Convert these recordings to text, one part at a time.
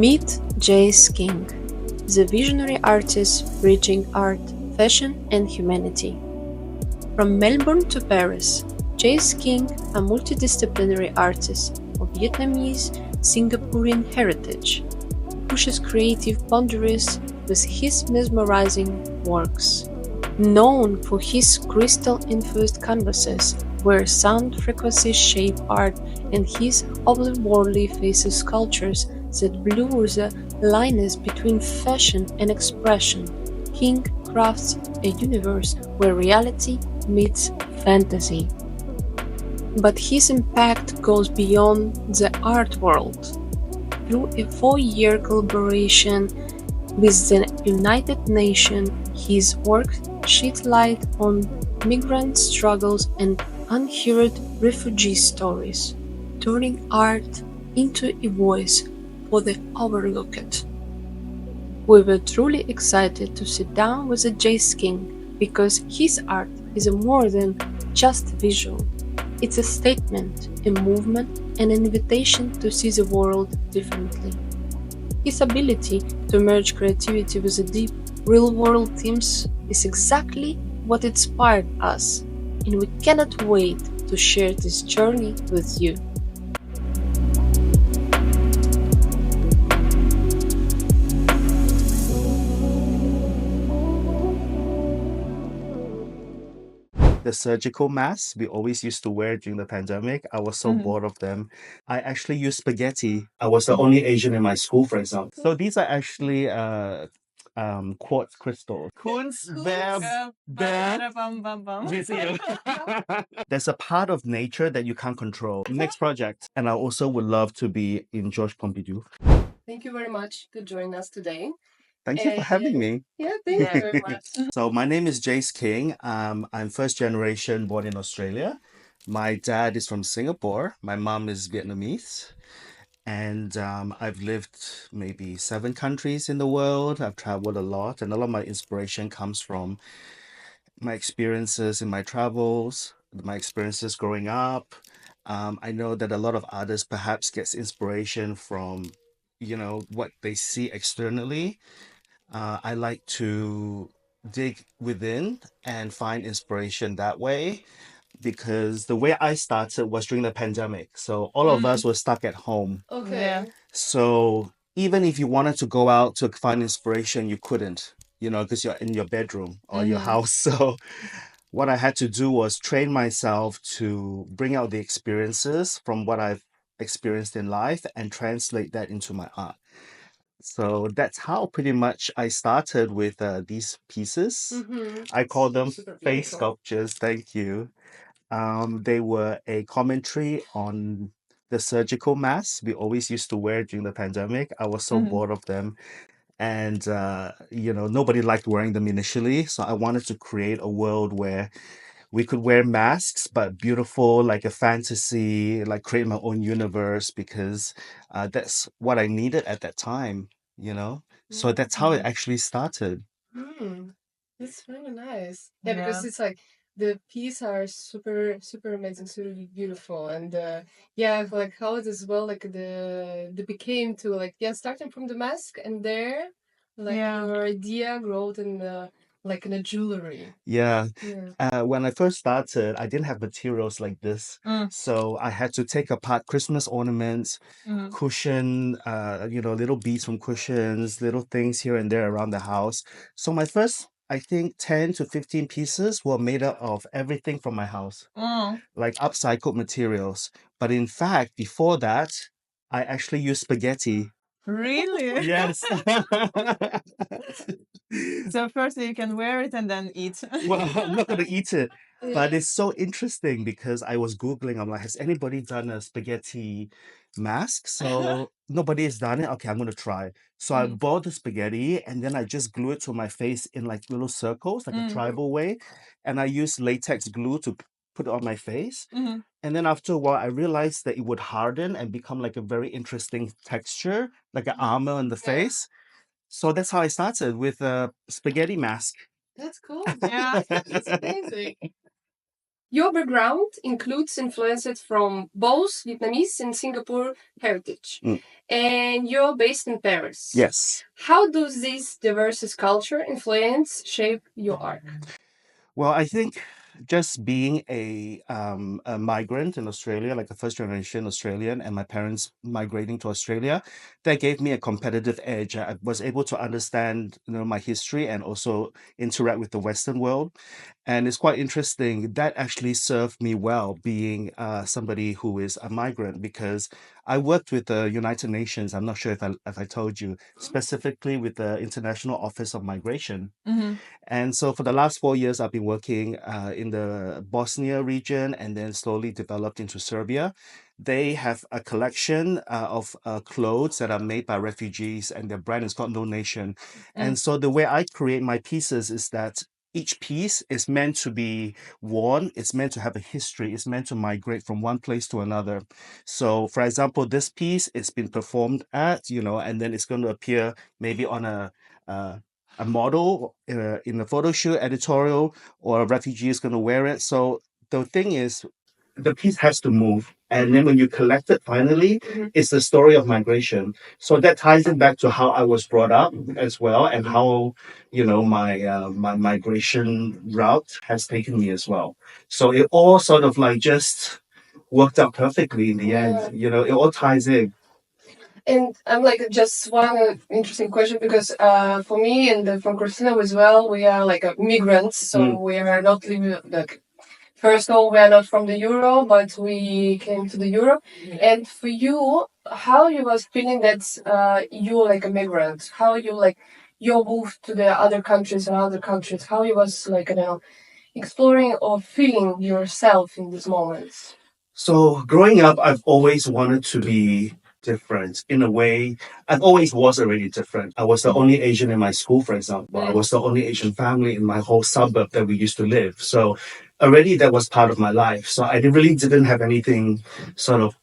Meet Jase King, the visionary artist bridging art, fashion, and humanity. From Melbourne to Paris, Jase King, a multidisciplinary artist of Vietnamese-Singaporean heritage, pushes creative boundaries with his mesmerizing works. Known for his crystal-infused canvases, where sound frequencies shape art, and his otherworldly faces sculptures that blur the lines between fashion and expression, King crafts a universe where reality meets fantasy. But his impact goes beyond the art world. Through a 4-year collaboration with the United Nations, his work shed light on migrant struggles and unheard refugee stories, turning art into a voice for the overlooked. We were truly excited to sit down with Jase King because his art is more than just visual. It's a statement, a movement, and an invitation to see the world differently. His ability to merge creativity with the deep, real-world themes is exactly what inspired us, and we cannot wait to share this journey with you. The surgical masks we always used to wear during the pandemic. I was so bored of them. I actually used spaghetti. I was the only Asian in my school, for example. So these are actually quartz crystals. Museum. There's a part of nature that you can't control. Next project. And I also would love to be in Georges Pompidou. Thank you very much for joining us today. Thank you for having me. Yeah, thank you very much. So my name is Jase King. I'm first generation born in Australia. My dad is from Singapore. My mom is Vietnamese. And I've lived maybe 7 countries in the world. I've traveled a lot, and a lot of my inspiration comes from my experiences in my travels, my experiences growing up. I know that a lot of others perhaps gets inspiration from, what they see externally. I like to dig within and find inspiration that way because the way I started was during the pandemic. So all of us were stuck at home. Okay. So even if you wanted to go out to find inspiration, you couldn't, because you're in your bedroom or your house. So what I had to do was train myself to bring out the experiences from what I've experienced in life and translate that into my art. So that's how pretty much I started with these pieces. I call them Super face beautiful. sculptures. Thank you. They were a commentary on the surgical masks we always used to wear during the pandemic. I was so bored of them. And, nobody liked wearing them initially. So I wanted to create a world where we could wear masks, but beautiful, like a fantasy, like create my own universe because that's what I needed at that time. So that's how it actually started. That's really nice. Yeah, because it's like the pieces are super, super amazing, super beautiful, and yeah, like how it is well, like the became to like starting from the mask, and there, like your idea growth in the like in the jewelry. Yeah. Yeah. When I first started, I didn't have materials like this. So I had to take apart Christmas ornaments, cushion, little beads from cushions, little things here and there around the house. So my first, I think, 10 to 15 pieces were made up of everything from my house, like upcycled materials. But in fact, before that, I actually used spaghetti. Really? Yes. So first you can wear it and then eat. Well, I'm not gonna eat it. But it's so interesting because I was Googling, I'm like, has anybody done a spaghetti mask? So nobody has done it. Okay, I'm gonna try. So I bought the spaghetti and then I just glue it to my face in like little circles, like a tribal way. And I used latex glue to put it on my face. And then after a while, I realized that it would harden and become like a very interesting texture, like an armor on the face. So that's how I started with a spaghetti mask. That's cool. Yeah. That's amazing. Your background includes influences from both Vietnamese and Singapore heritage, and you're based in Paris. Yes. How does this diverse culture influence shape your art? Well, I think just being a migrant in Australia, like a first generation Australian, and my parents migrating to Australia, that gave me a competitive edge. I was able to understand, my history and also interact with the Western world. And it's quite interesting. That actually served me well, being somebody who is a migrant, because I worked with the United Nations. I'm not sure if I told you, specifically with the International Office of Migration. And so for the last 4 years, I've been working in the Bosnia region and then slowly developed into Serbia. They have a collection of clothes that are made by refugees, and their brand is called No Nation. And so the way I create my pieces is that each piece is meant to be worn, it's meant to have a history, it's meant to migrate from one place to another. So, for example, this piece, it's been performed at, and then it's going to appear maybe on uh, a model in a photo shoot, editorial, or a refugee is going to wear it. So the thing is, the piece has to move. And then when you collect it finally, it's the story of migration. So that ties it back to how I was brought up as well, and how, my migration route has taken me as well. So it all sort of like just worked out perfectly in the end. It all ties in. And I'm like just one interesting question because for me and from Christina as well, we are like migrants, so we are not living like. First of all, we are not from the Euro, but we came to the Europe. And for you, how you was feeling that you're like a migrant? How you like you moved to the other countries and other countries? How you was like exploring or feeling yourself in these moments? So growing up, I've always wanted to be different in a way. I've always was already different. I was the only Asian in my school, for example. I was the only Asian family in my whole suburb that we used to live. So already that was part of my life. So I really didn't have anything sort of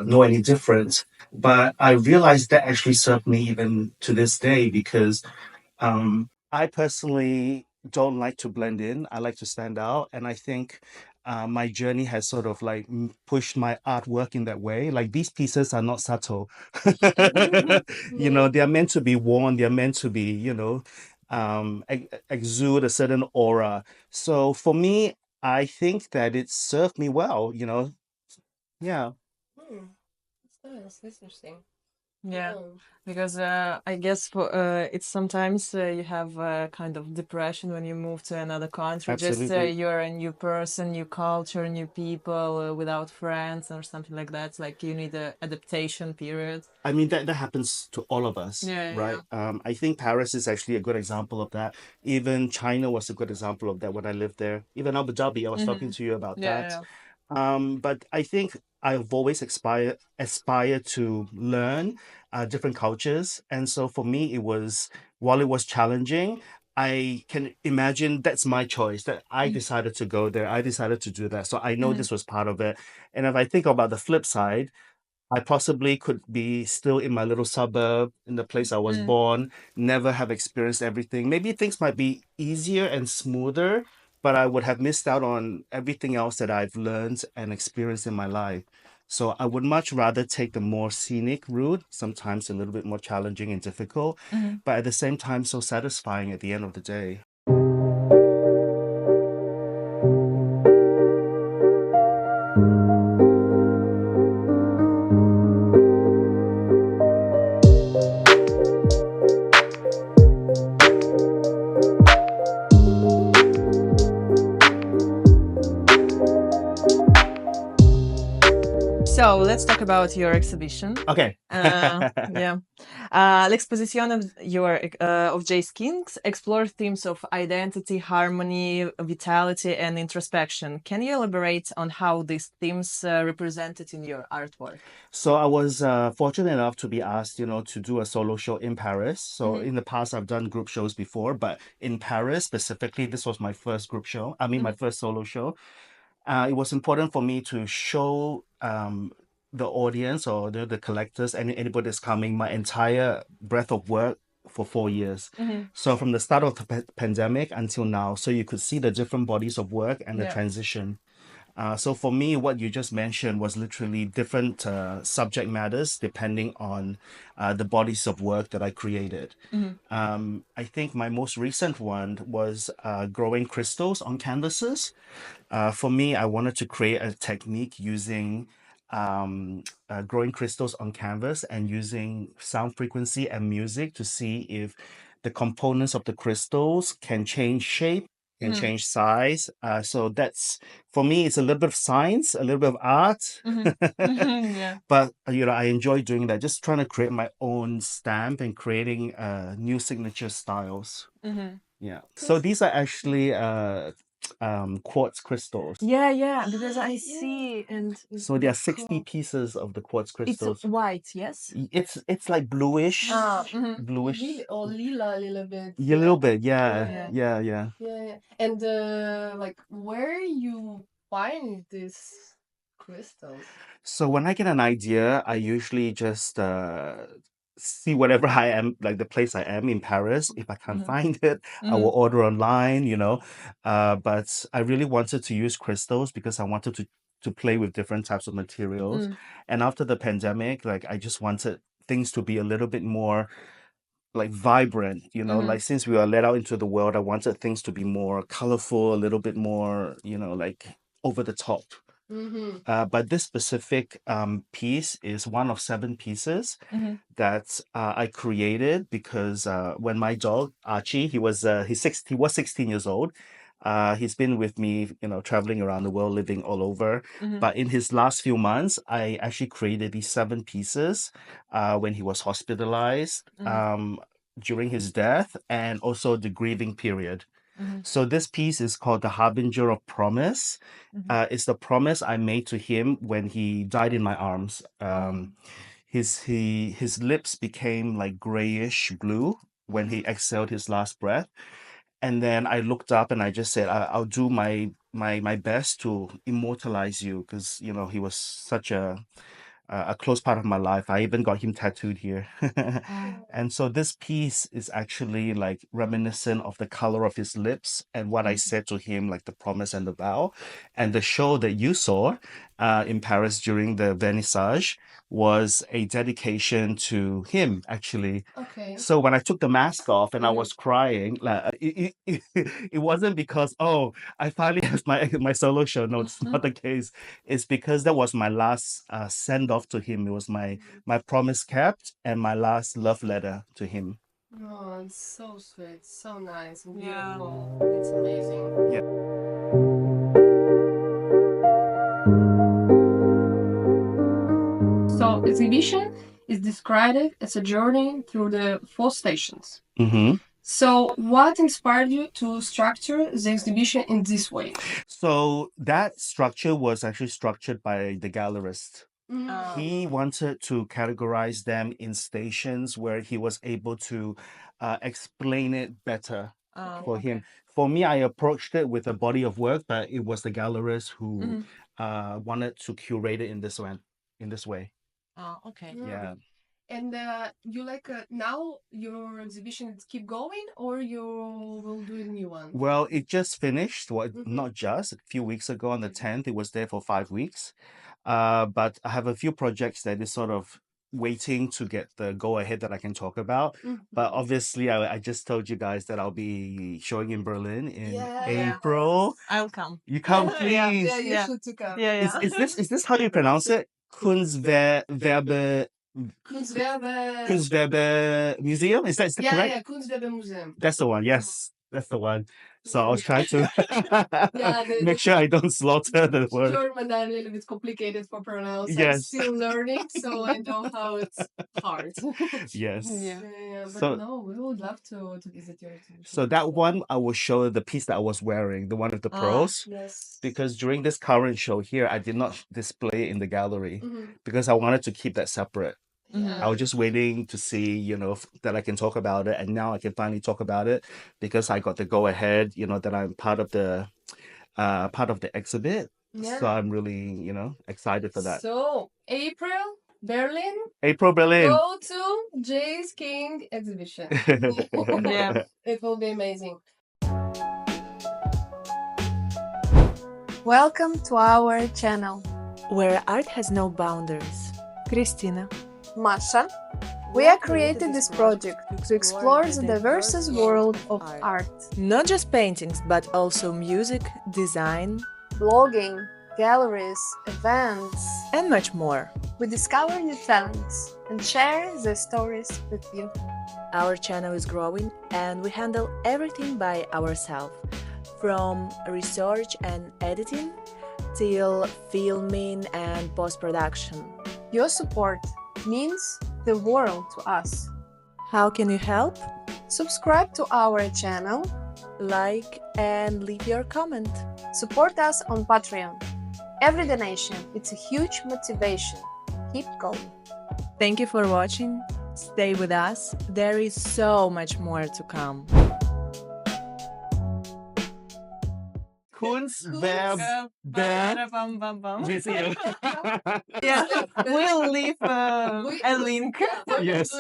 know any different. But I realized that actually served me even to this day, because I personally don't like to blend in. I like to stand out. And I think my journey has sort of like pushed my artwork in that way. Like, these pieces are not subtle. They are meant to be worn, they're meant to be, exude a certain aura. So for me, I think that it served me well. Yeah. That's nice. That's interesting. Yeah, because I guess for it's sometimes you have a kind of depression when you move to another country. Just Absolutely. you're a new person, new culture, new people without friends or something like that. It's like you need a adaptation period. I mean, that happens to all of us, Yeah, right? I think Paris is actually a good example of that. Even China was a good example of that when I lived there. Even Abu Dhabi, I was talking to you about yeah, that. yeah. But I think I've always aspired to learn different cultures, and so for me, while it was challenging, I can imagine that's my choice. That I decided to go there, I decided to do that. So I know this was part of it. And if I think about the flip side, I possibly could be still in my little suburb, in the place I was born, never have experienced everything. Maybe things might be easier and smoother, but I would have missed out on everything else that I've learned and experienced in my life. So I would much rather take the more scenic route, sometimes a little bit more challenging and difficult, but at the same time, so satisfying at the end of the day. So let's talk about your exhibition. Okay. Yeah. L'exposition of Jase King's explore themes of identity, harmony, vitality, and introspection. Can you elaborate on how these themes represented in your artwork? So I was fortunate enough to be asked, to do a solo show in Paris. So in the past, I've done group shows before, but in Paris specifically, this was my first group show. I mean, my first solo show. It was important for me to show the audience or the collectors, anybody that's coming, my entire breadth of work for 4 years. So from the start of the pandemic until now, so you could see the different bodies of work and the Yeah. transition. So for me, what you just mentioned was literally different subject matters depending on the bodies of work that I created. I think my most recent one was growing crystals on canvases. For me, I wanted to create a technique using growing crystals on canvas and using sound frequency and music to see if the components of the crystals can change shape, can change size. So that's, for me, it's a little bit of science, a little bit of art. Yeah. But I enjoy doing that, just trying to create my own stamp and creating new signature styles. Yeah. So these are actually quartz crystals. Yeah, because I see, and So there are 60 pieces of the quartz it's crystals. white, yes? It's like bluish, bluish, Or lila a little bit. a little bit, Yeah. yeah. Yeah. And like where you find these crystals? So when I get an idea, I usually just see whatever I am, like the place I am in Paris. If I can't find it, I will order online. But I really wanted to use crystals because I wanted to play with different types of materials. And after the pandemic, like I just wanted things to be a little bit more like vibrant. Like since we were let out into the world, I wanted things to be more colorful, a little bit more, like over the top. But this specific piece is one of 7 pieces that I created because when my dog Archie, he was 16 years old. He's been with me, traveling around the world, living all over. But in his last few months, I actually created these 7 pieces when he was hospitalized, during his death, and also the grieving period. So this piece is called The Harbinger of Promise. It's the promise I made to him when he died in my arms. His lips became like grayish blue when he exhaled his last breath. And then I looked up and I just said, I'll do my best to immortalize you because he was such a close part of my life. I even got him tattooed here. And so this piece is actually like reminiscent of the color of his lips and what I said to him, like the promise and the vow. And the show that you saw in Paris during the vernissage was a dedication to him, actually. Okay. So when I took the mask off and I was crying, like it wasn't because, oh, I finally have my solo show. No, it's not the case. It's because that was my last send off to him. It was my promise kept and my last love letter to him. Oh, it's so sweet, so nice and Yeah. beautiful. It's amazing. Yeah. So exhibition is described as a journey through the 4 stations. Mm-hmm. So what inspired you to structure the exhibition in this way? So that structure was actually structured by the gallerist. He wanted to categorize them in stations where he was able to explain it better for him. For me, I approached it with a body of work, but it was the gallerist who wanted to curate it in this way. Okay. Yeah. And you now your exhibitions keep going, or you will do a new one? Well, it just finished. Not just a few weeks ago on the 10th. It was there for 5 weeks. But I have a few projects that is sort of waiting to get the go ahead that I can talk about. But obviously, I just told you guys that I'll be showing in Berlin in April. I'll come. You come, please. Yeah, you should come. Yeah. Is this how you pronounce it? Kunstwerbe Kunstwerbe Museum? Is that correct? Yeah, Kunstwerbe Museum. That's the one. Yes, that's the one. So I was trying to make sure I don't slaughter the word. German are a little bit complicated for pronounce. I'm Yes. still learning, so I know how it's hard. Yes. Yeah, but So- no, we would love to visit your exhibition. So that one, I will show the piece that I was wearing, the one with the pearls. Yes. Because during this current show here, I did not display it in the gallery because I wanted to keep that separate. Yeah. I was just waiting to see, that I can talk about it. And now I can finally talk about it because I got the go ahead, that I'm part of the exhibit. Yeah. So I'm really, excited for that. So April, Berlin. April, Berlin. Go to Jase King exhibition. Yeah. It will be amazing. Welcome to our channel. Where art has no boundaries. Christina. Masha. We have created this project to explore the diverse world of art. Not just paintings, but also music, design, Blogging, galleries, events, and much more. we discover new talents and share the stories with you. Our channel is growing and we handle everything by ourselves, from research and editing till filming and post-production. Your support means the world to us. How can you help? Subscribe to our channel, Like and leave your comment. support us on Patreon. Every donation, it's a huge motivation. Keep going. Thank you for watching. Stay with us. There is so much more to come. Kunstwerk Museum. Yeah, we'll leave a link. Yes.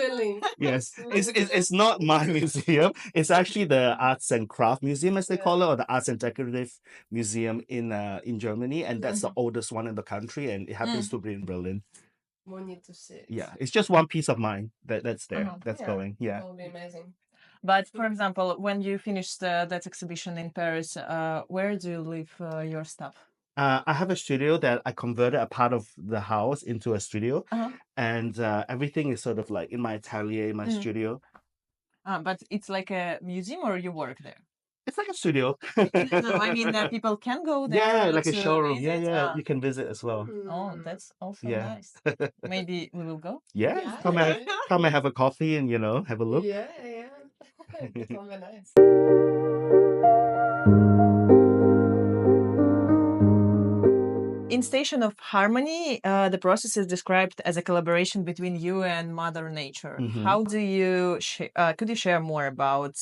Yes, it's not my museum. It's actually the Arts and Craft Museum, as they call it, or the Arts and Decorative Museum in Germany, and that's the oldest one in the country, and it happens to be in Berlin. We need to see it. Yeah, it's just one piece of mine that's there. Uh-huh. That's Yeah. going. Yeah. That will be amazing. But for example, when you finished that exhibition in Paris, where do you leave your stuff? I have a studio that I converted a part of the house into a studio, Uh-huh. and everything is sort of like in my atelier, my studio. But it's like a museum or you work there? It's like a studio. No, I mean, people can go there. Yeah, like a to showroom. Yeah, visit. yeah. You can visit as well. Oh, that's also Yeah. nice. Maybe we will go. Yeah, Yeah, come and come and have a coffee and have a look. Yeah, yeah. That will be nice. In Station of Harmony, the process is described as a collaboration between you and Mother Nature. Mhm. How do you could you share more about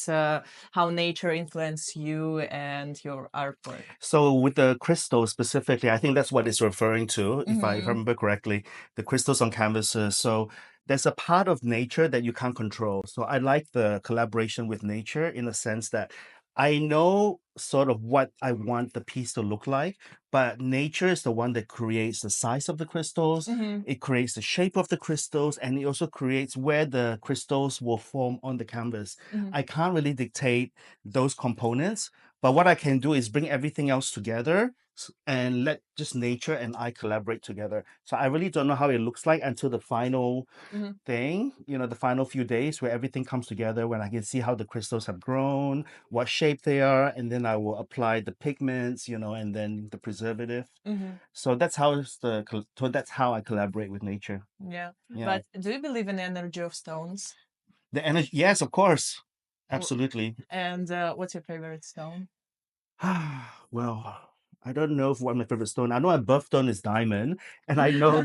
how nature influenced you and your artwork? So with the crystals specifically, I think that's what it's referring to, if I Mhm. remember correctly, the crystals on canvases. So there's a part of nature that you can't control. So I like the collaboration with nature in the sense that I know sort of what I want the piece to look like, but nature is the one that creates the size of the crystals, Mhm. it creates the shape of the crystals, and it also creates where the crystals will form on the canvas. Mhm. I can't really dictate those components, but what I can do is bring everything else together and let just nature and I collaborate together. So I really don't know how it looks like until the final Mhm. thing, the final few days where everything comes together, when I can see how the crystals have grown, what shape they are, and then I will apply the pigments, and then the preservative. Mhm. So that's how I collaborate with nature. Yeah. Yeah. But do you believe in the energy of stones? The energy, yes, of course. Well, Absolutely. And what's your favorite stone? Well, I don't know what my favorite stone. I know my birthstone is diamond, and I know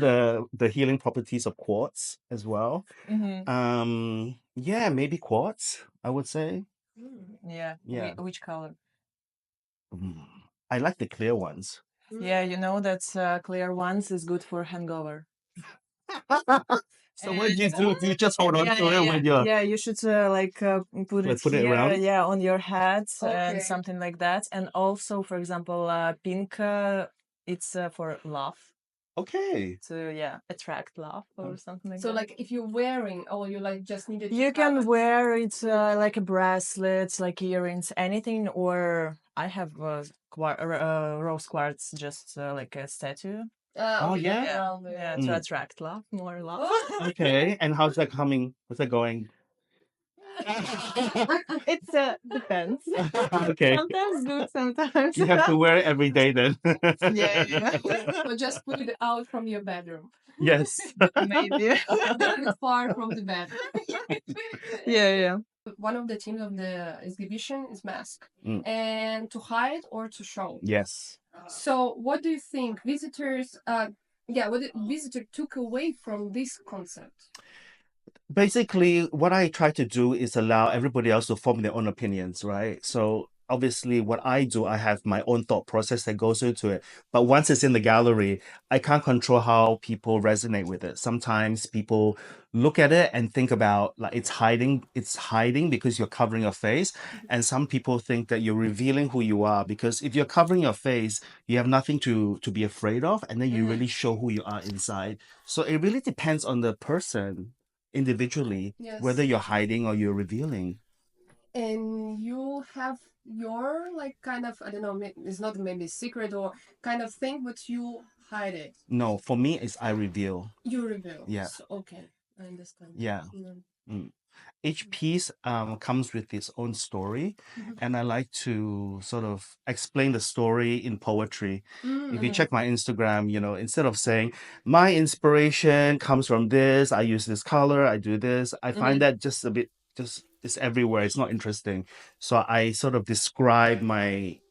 the healing properties of quartz as well. Mhm. Yeah, maybe quartz, I would say. Yeah. Yeah. Which color? Mm, I like the clear ones. Yeah, you know that clear ones is good for hangover. So what do you do? Do you just hold on to it when you're Yeah, you should put like it put it here, around? yeah, on your head and Okay. something like that. And also, for example, pink, it's for love, Okay. to attract love or something like So that. like if you're wearing or you like just needed to You have can it. wear it like a bracelets, like earrings, anything. Or I have rose quartz, just like a statue. Oh, Okay, yeah? around the- Yeah, Mm. to attract love, more love. Okay. And how's that coming? What's that going? It's depends. Okay. Sometimes good, sometimes. You have to wear it every day then. Yeah. Or just put it out from your bedroom. Yes. Maybe. Far from the bed. Yeah. One of the themes of the exhibition is mask. Mm. And to hide or to show. Yes. So what do you think visitors what the visitor took away from this concept? Basically, what I try to do is allow everybody else to form their own opinions, right? So obviously what I do, I have my own thought process that goes into it. But once it's in the gallery, I can't control how people resonate with it. Sometimes people look at it and think about like it's hiding because you're covering your face. And some people think that you're revealing who you are, because if you're covering your face, you have nothing to be afraid of, and then you really show who you are inside. So it really depends on the person individually, whether Yes. you're hiding or you're revealing. And you have your like kind of, I don't know, it's not maybe secret or kind of thing, but you hide it. No, for me, it's I reveal. You reveal. Yeah. So, okay, I understand. Yeah. Mm. Mm. Each piece comes with its own story, and I like to sort of explain the story in poetry. If you check my Instagram, instead of saying my inspiration comes from this, I use this color, I do this, I find that just a bit, just it's everywhere. It's not interesting. So I sort of describe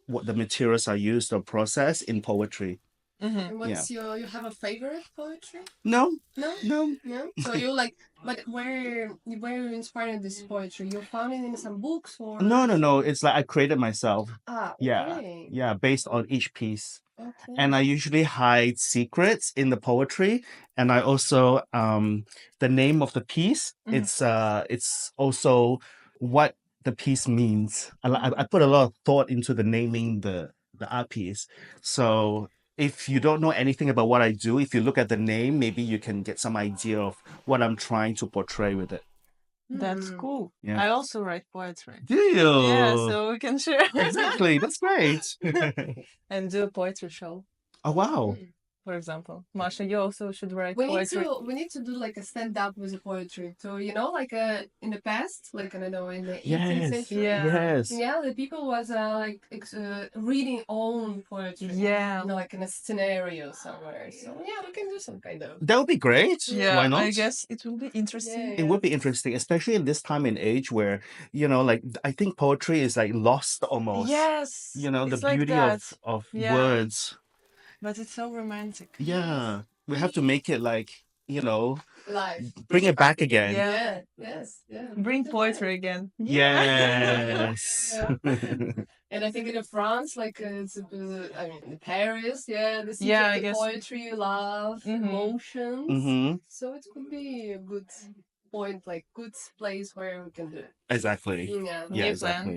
what the materials I use or process in poetry. And what's you have a favorite poetry? No, No? no. No? So you like, but where you inspired this poetry? You found it in some books or? No. It's like I created myself. Ah, Yeah. okay. Yeah, based on each piece. Okay. And I usually hide secrets in the poetry. And I also the name of the piece, it's also what the piece means. I put a lot of thought into the naming the art piece. So if you don't know anything about what I do, if you look at the name, maybe you can get some idea of what I'm trying to portray with it. That's cool. Yeah. I also write poetry. Do you? Yeah, so we can share. Exactly. That's great. And do a poetry show, Oh, wow. for example. Masha, you also should write We need poetry. to do like a stand up with a poetry. So like in the past, like I don't know, in the 18th Yes. century. Yes. Yeah, the people was reading own poetry. Yeah. Like in a scenario somewhere. So yeah, we can do some kind of. That would be great. Yeah, Why not? I guess it will be interesting. It would be interesting, especially in this time and age where, like I think poetry is like lost almost. Yes. The it's like beauty that. of Yeah. words. But it's so romantic. Yeah. We have to make it like, Live. bring it back again. Yeah. Yes. Yeah. Bring poetry again. Yes. And I think in France, like it's I mean Paris, the city Yeah, of I the guess. poetry, love, emotions. Mm-hmm. So it could be a good point, like good place where we can do it. Exactly. Yeah. Yeah, New plan.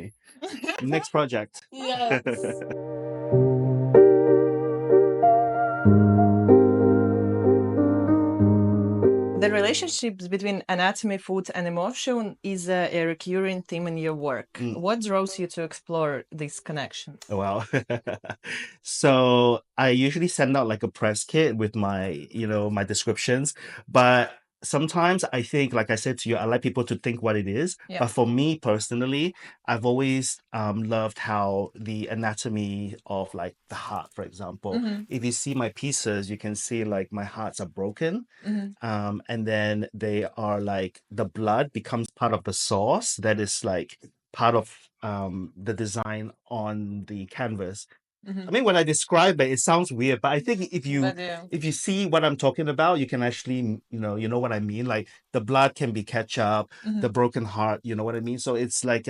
exactly. Next project. Yes. The relationships between anatomy, food, and emotion is a recurring theme in your work. What draws you to explore these connections? Wow. So I usually send out like a press kit with my, my descriptions. But sometimes I think, like I said to you, I like people to think what it is. Yeah. But for me personally, I've always loved how the anatomy of like the heart, for example. If you see my pieces, you can see like my hearts are broken. And then they are like the blood becomes part of the sauce that is like part of the design on the canvas. I mean, when I describe it, it sounds weird, but I think if you But yeah. if you see what I'm talking about, you can actually, you know what I mean. Like the blood can be ketchup, the broken heart, you know what I mean. So it's like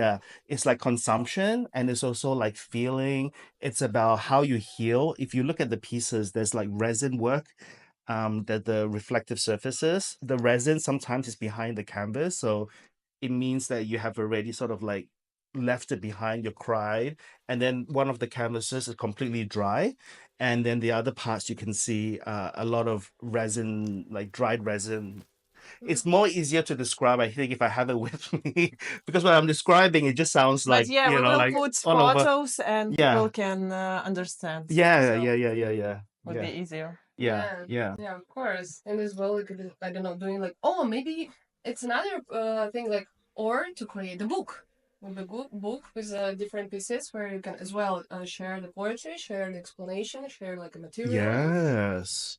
consumption, and it's also like feeling. It's about how you heal. If you look at the pieces, there's like resin work, that the reflective surfaces. The resin sometimes is behind the canvas, so it means that you have already sort of like left it behind, you cried, and then one of the canvases is completely dry, and then the other parts you can see a lot of resin, like dried resin. It's more easier to describe, I think, if I have it with me, because when I'm describing, it just sounds like, But yeah, we will like put all over. photos and Yeah. people can understand. Yeah, So yeah. would be easier. Yeah. Yeah, of course. And as well, like, I don't know, doing like, oh, maybe it's another thing, like, or to create a book. With a good book with different pieces where you can as well share the poetry, share the explanation, share like a material. Yes.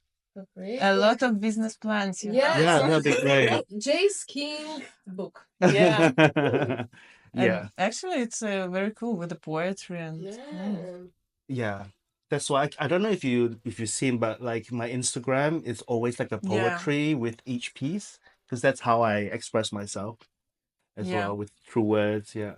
A lot of business plans. Yes. Yeah, that'd be great. Jase King book. Yeah. Yeah. And actually, it's very cool with the poetry and. Yeah. That's why I don't know if you've seen, but like my Instagram is always like a Yeah. poetry with each piece, because that's how I express myself as Yeah. well, with through words. Yeah.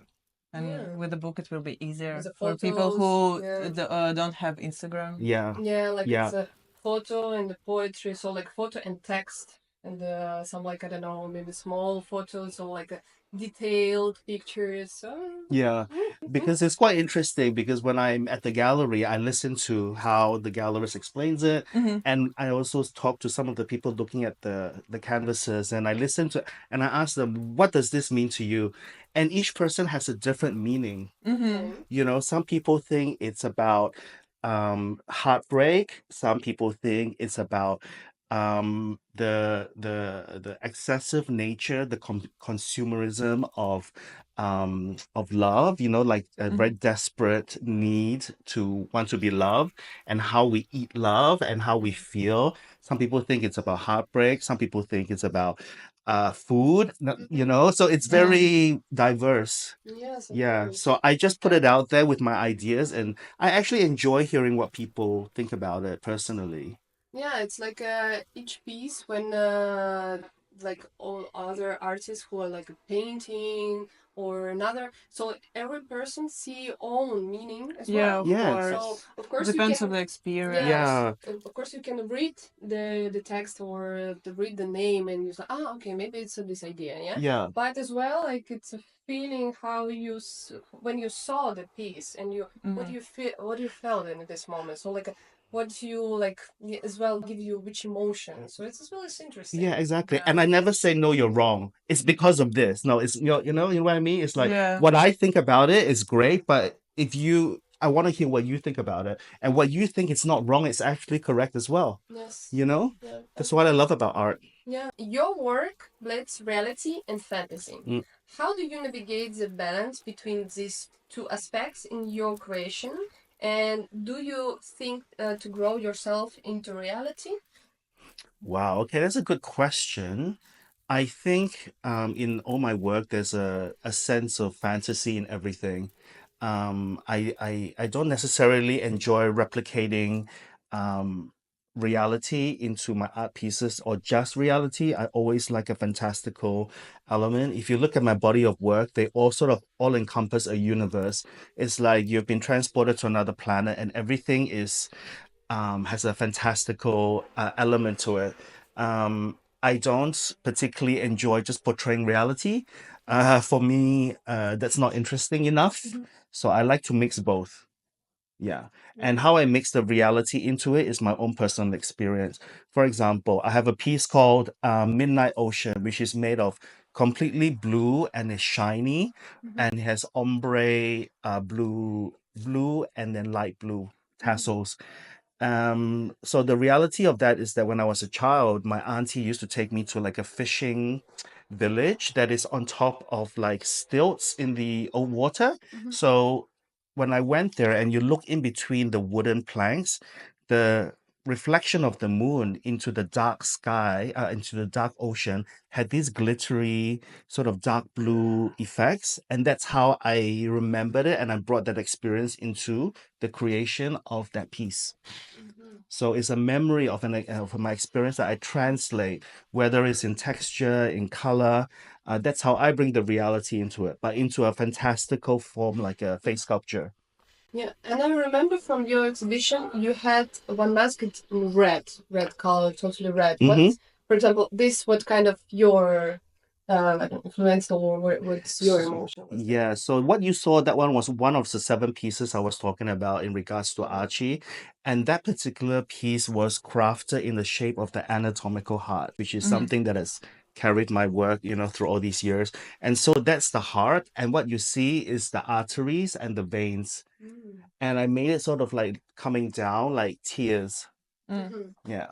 And Yeah. with the book, it will be easier With the for people photos, who yeah. don't have Instagram. Yeah. Yeah, like Yeah. it's a photo and the poetry, so like photo and text and some like I don't know, maybe small photos or like detailed pictures. So Yeah, because it's quite interesting because when I'm at the gallery, I listen to how the gallerist explains it, Mhm. and I also talk to some of the people looking at the canvases, and I listen to and I ask them, what does this mean to you? And each person has a different meaning. Mhm. You know, some people think it's about heartbreak, some people think it's about the excessive nature, the consumerism of love, you know, like a very desperate need to want to be loved, and how we eat love and how we feel. Some people think it's about heartbreak, some people think it's about food, you know, so it's very diverse. yes, of Yeah, course. so I just put it out there with my ideas, and I actually enjoy hearing what people think about it personally. Yeah, it's like each piece when like all other artists who are like painting or another, so every person see own meaning as Yeah, well. of Yes. So course. of course you Depends on can, the yeah, experience. of course you can read the text or read the name and you say, ah, okay, maybe it's this idea, yeah. Yeah. But as well, like it's a feeling how you when you saw the piece and you what Mhm. you feel, what you felt in this moment. So like what you like as well give you which emotion. So it's as well as interesting. Yeah, exactly. Yeah. And I never say no, you're wrong. It's because of this. No, it's you know what I mean? It's like Yeah. what I think about it is great, but if you I want to hear what you think about it. And what you think it's not wrong, it's actually correct as well. Yes. You know? Yeah. That's what I love about art. Yeah. Your work blends reality and fantasy. Mm. How do you navigate the balance between these two aspects in your creation? And do you think to grow yourself into reality? Wow, okay, that's a good question. I think in all my work, there's a sense of fantasy in everything. I don't necessarily enjoy replicating reality into my art pieces or just reality. I always like a fantastical element. If you look at my body of work, they all sort of all encompass a universe. It's like you've been transported to another planet and everything is has a fantastical element to it. I don't particularly enjoy just portraying reality. For me, that's not interesting enough. So I like to mix both. Yeah. And how I mix the reality into it is my own personal experience. For example, I have a piece called Midnight Ocean, which is made of completely blue and it's shiny and it has ombre blue and then light blue tassels. So the reality of that is that when I was a child, my auntie used to take me to like a fishing village that is on top of like stilts in the water. So when I went there and you look in between the wooden planks, the reflection of the moon into the dark sky, into the dark ocean, had these glittery, sort of dark blue effects. And that's how I remembered it. And I brought that experience into the creation of that piece. So it's a memory of of my experience that I translate, whether it's in texture, in color. That's how I bring the reality into it, but into a fantastical form like a face sculpture. Yeah, and I remember from your exhibition, you had one mask in red color, totally red. Mm-hmm. What's, for example, this? What kind of your influence or what's your emotion? Was there? Yeah, so what you saw, that one was one of the 7 pieces I was talking about in regards to Archie. And that particular piece was crafted in the shape of the anatomical heart, which is something that has carried my work, you know, through all these years. And so that's the heart. And what you see is the arteries and the veins. And I made it sort of like coming down like tears. Mhm. Yeah.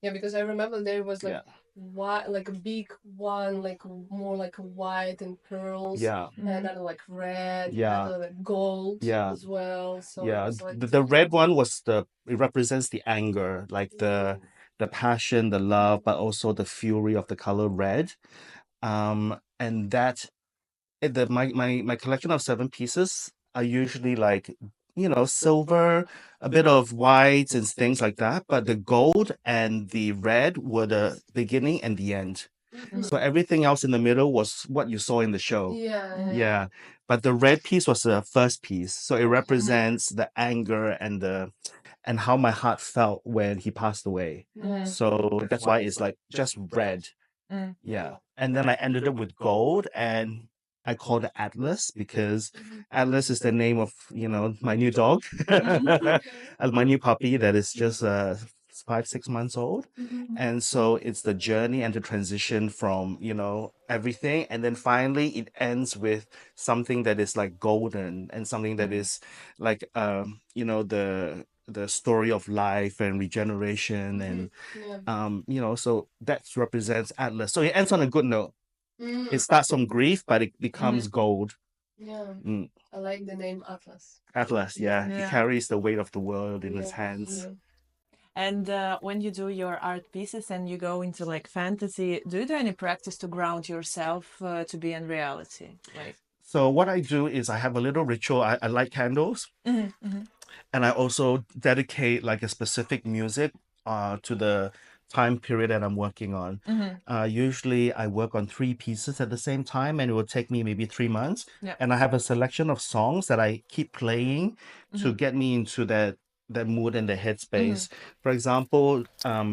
Yeah, because I remember there was like Yeah. white, like a big one, like more like white and pearls, Yeah. and another like red, Yeah. another like gold Yeah. as well. So it Yeah, was like the red one was it represents the anger, like the passion, the love, but also the fury of the color red. And that my collection of 7 pieces are usually like, you know, silver, a bit of whites and things like that, but the gold and the red were the beginning and the end. So everything else in the middle was what you saw in the show. Yeah. But the red piece was the first piece. So it represents the anger and how my heart felt when he passed away. So that's why it's like just red. Yeah. And then I ended up with gold and I called it Atlas because Atlas is the name of, my new dog. My new puppy that is just 5, 6 months old. And so it's the journey and the transition from, everything. And then finally it ends with something that is like golden and something that is like, the story of life and regeneration and so that represents Atlas. So it ends on a good note. It starts from grief, but it becomes gold. Mm. I like the name Atlas. Atlas, yeah. He Yeah. carries the weight of the world in his hands. And when you do your art pieces and you go into like fantasy, do you do any practice to ground yourself to be in reality? Like, So what I do is I have a little ritual. I light candles, and I also dedicate like a specific music to the time period that I'm working on. Usually I work on 3 pieces at the same time, and it will take me maybe 3 months. Yeah. And I have a selection of songs that I keep playing to get me into that mood and the headspace. For example,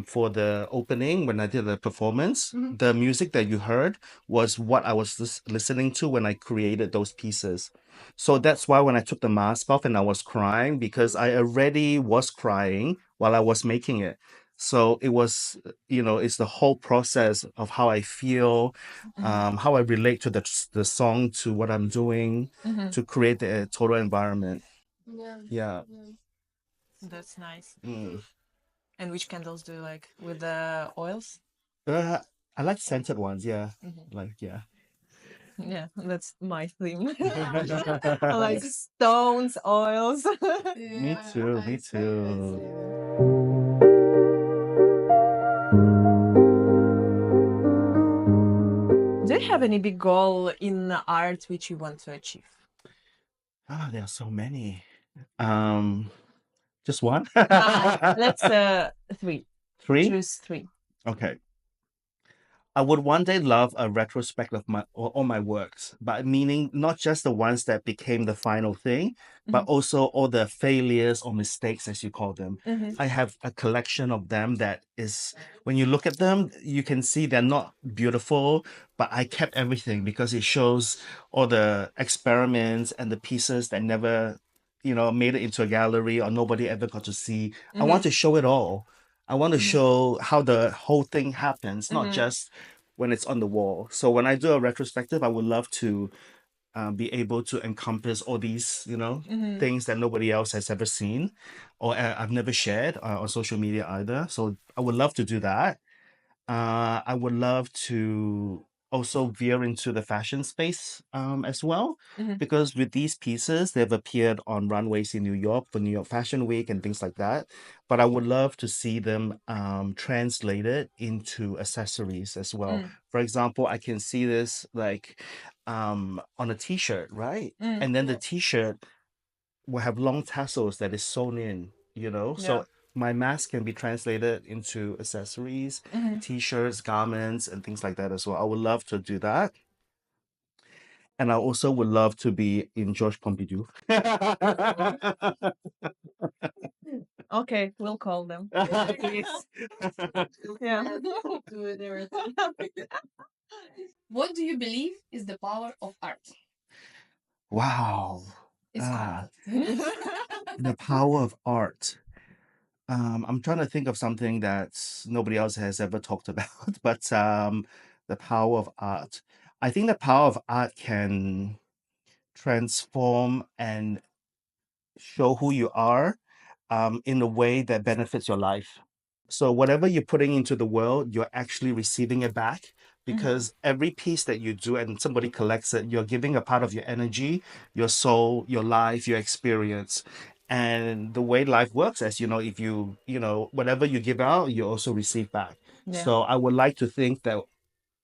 for the opening, when I did the performance, the music that you heard was what I was listening to when I created those pieces. So that's why when I took the mask off and I was crying, because I already was crying while I was making it. So it was, it's the whole process of how I feel, how I relate to the song, to what I'm doing, to create the total environment. Yeah. That's nice. Mm. And which candles do you like? With the oils? I like scented ones. Yeah. Like, yeah. Yeah, that's my theme. I like stones, oils. Me too. Me too. Do you have any big goal in art which you want to achieve? There are so many. Just one? Let's 3. 3? Choose 3. Okay. I would one day love a retrospect of all my works, but meaning not just the ones that became the final thing, but also all the failures or mistakes, as you call them. I have a collection of them that is, when you look at them, you can see they're not beautiful, but I kept everything because it shows all the experiments and the pieces that never, made it into a gallery or nobody ever got to see. I want to show it all. I want to show how the whole thing happens, not just when it's on the wall. So when I do a retrospective, I would love to be able to encompass all these, things that nobody else has ever seen or I've never shared on social media either. So I would love to do that. I would love to also veer into the fashion space as well, because with these pieces, they've appeared on runways in New York for New York Fashion Week and things like that. But I would love to see them translated into accessories as well. For example, I can see this like on a t-shirt, right? And then the t-shirt will have long tassels that is sewn in, so my mask can be translated into accessories, t-shirts, garments, and things like that as well. I would love to do that. And I also would love to be in Georges Pompidou. Okay, we'll call them. Please. Yeah. What do you believe is the power of art? Wow. It's hard. The power of art. I'm trying to think of something that nobody else has ever talked about, but the power of art. I think the power of art can transform and show who you are in a way that benefits your life. So whatever you're putting into the world, you're actually receiving it back, because every piece that you do and somebody collects it, you're giving a part of your energy, your soul, your life, your experience. And the way life works, as you know, if whatever you give out, you also receive back. Yeah. So I would like to think that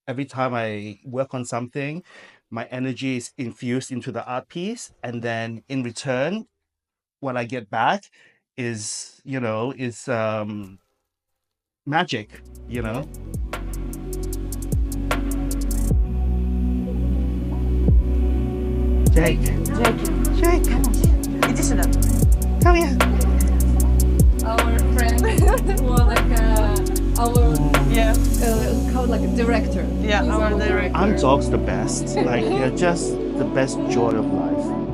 every time I work on something, my energy is infused into the art piece, and then in return, what I get back is magic. Jake. Jake. Иди сюда. Come here. Our friend was like our Yeah. called like a director. Yeah, He's our our director. Aren't dogs the best? Like, they're just the best joy of life.